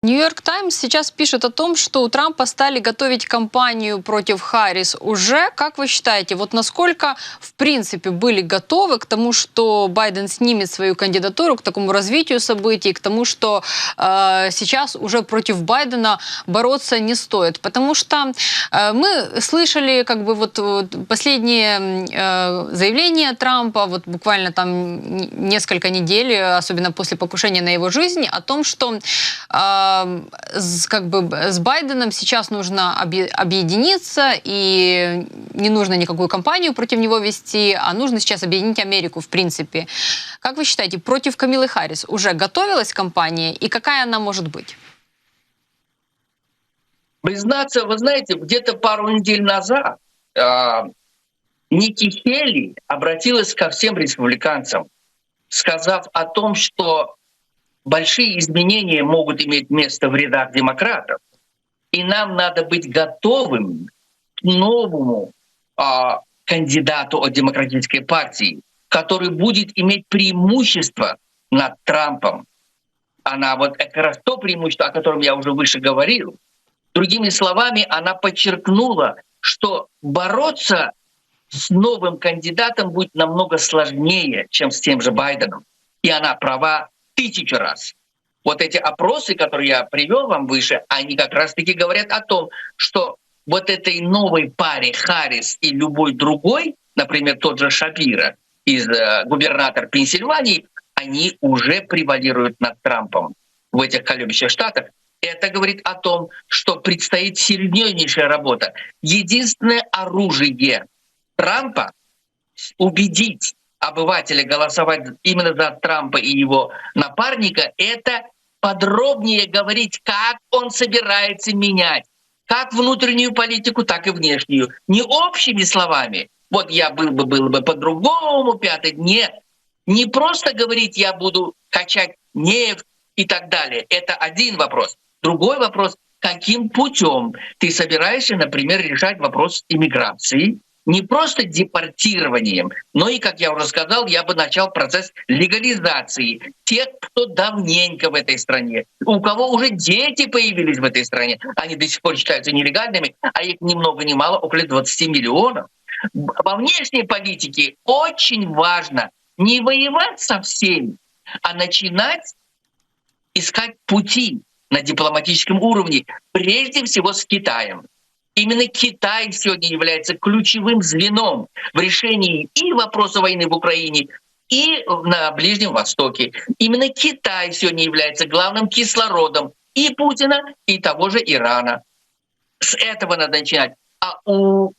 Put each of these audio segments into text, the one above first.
Нью-Йорк Таймс сейчас пишет о том, что у Трампа стали готовить кампанию против Харрис уже. Как вы считаете, вот насколько в принципе были готовы к тому, что Байден снимет свою кандидатуру, к такому развитию событий, к тому, что сейчас уже против Байдена бороться не стоит? Потому что мы слышали как бы вот последние заявления Трампа, вот буквально там несколько недель, особенно после покушения на его жизнь, о том, что как бы с Байденом сейчас нужно объединиться, и не нужно никакую кампанию против него вести, а нужно сейчас объединить Америку в принципе. Как вы считаете, против Камилы Харрис уже готовилась кампания, и какая она может быть? Признаться, вы знаете, где-то пару недель назад Ники Хейли обратилась ко всем республиканцам, сказав о том, что большие изменения могут иметь место в рядах демократов, и нам надо быть готовым к новому кандидату от демократической партии, который будет иметь преимущество над Трампом. Она вот как раз то преимущество, о котором я уже выше говорил. Другими словами, она подчеркнула, что бороться с новым кандидатом будет намного сложнее, чем с тем же Байденом. И она права 1000 раз. Вот эти опросы, которые я привел вам выше, они как раз-таки говорят о том, что вот этой новой паре Харрис и любой другой, например, тот же Шапиро, губернатор Пенсильвании, они уже превалируют над Трампом в этих колеблющих штатах. Это говорит о том, что предстоит серьезнейшая работа. Единственное оружие Трампа — убедить обывателя голосовать именно за Трампа и его напарника — это подробнее говорить, как он собирается менять как внутреннюю политику, так и внешнюю. Не общими словами. Вот я был бы по-другому, пятый. Нет. Не просто говорить, я буду качать нефть и так далее. Это один вопрос. Другой вопрос, каким путем ты собираешься, например, решать вопрос иммиграции, не просто депортированием, но и, как я уже сказал, я бы начал процесс легализации тех, кто давненько в этой стране, у кого уже дети появились в этой стране, они до сих пор считаются нелегальными, а их ни много ни мало, около 20 миллионов. Во внешней политике очень важно не воевать со всеми, а начинать искать пути на дипломатическом уровне, прежде всего с Китаем. Именно Китай сегодня является ключевым звеном в решении и вопроса войны в Украине, и на Ближнем Востоке. Именно Китай сегодня является главным кислородом и Путина, и того же Ирана. С этого надо начинать. А у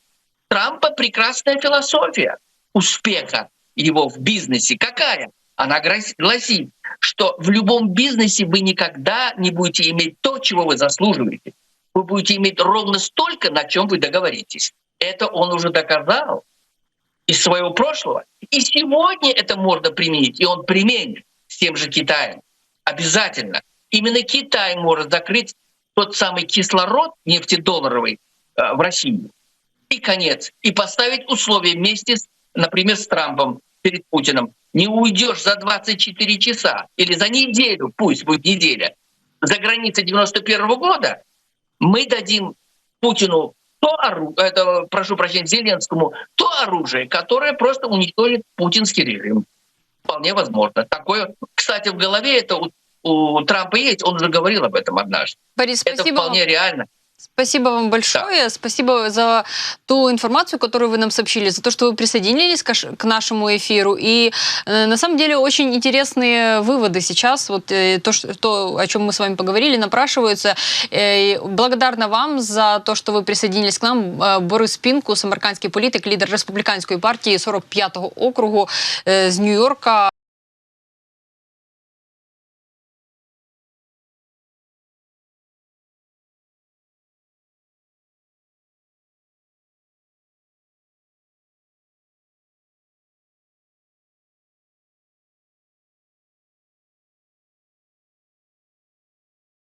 Трампа прекрасная философия успеха его в бизнесе. Какая? Она гласит, что в любом бизнесе вы никогда не будете иметь то, чего вы заслуживаете. Вы будете иметь ровно столько, на чем вы договоритесь. Это он уже доказал из своего прошлого. И сегодня это можно применить, и он применит с тем же Китаем. Обязательно. Именно Китай может закрыть тот самый кислород нефтедолларовый в России. И конец. И поставить условия вместе, например, с Трампом перед Путиным. Не уйдешь за 24 часа или за неделю, пусть будет неделя, за границей 91-го года, мы дадим Путину то оружие, прошу прощения, Зеленскому, то оружие, которое просто уничтожит путинский режим. Вполне возможно. Такое, кстати, в голове это у Трампа есть, он уже говорил об этом однажды. Борис, это вполне реально. Спасибо вам большое. Да. Спасибо за ту информацию, которую вы нам сообщили, за то, что вы присоединились к нашему эфиру. И на самом деле очень интересные выводы сейчас. Вот то, о чем мы с вами поговорили, напрашиваются. Благодарна вам за то, что вы присоединились к нам. Борис Пінкус, американський політик, лідер республіканської партії 45-го округу з Нью-Йорка.